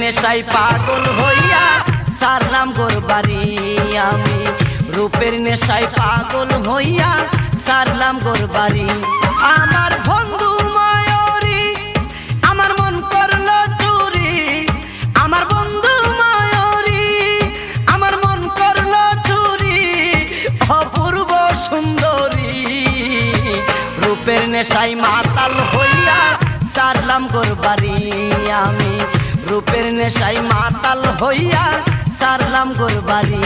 নেশায় পাগল হইয়া সারলাম গোর বাড়ি আমি রূপের নেশায় পাগল হইয়া সারলাম গোর বাড়ি আমার বন্ধু মায়রি আমার মন করলো চুরি আমার বন্ধু মায়রি আমার মন করলো চুরি অপূর্ব সুন্দরী রূপের নেশায় মাতাল হইয়া সারলাম গোর বাড়ি আমি রূপের নেশায় মাতাল হইয়া সারলাম গোর বাড়ি।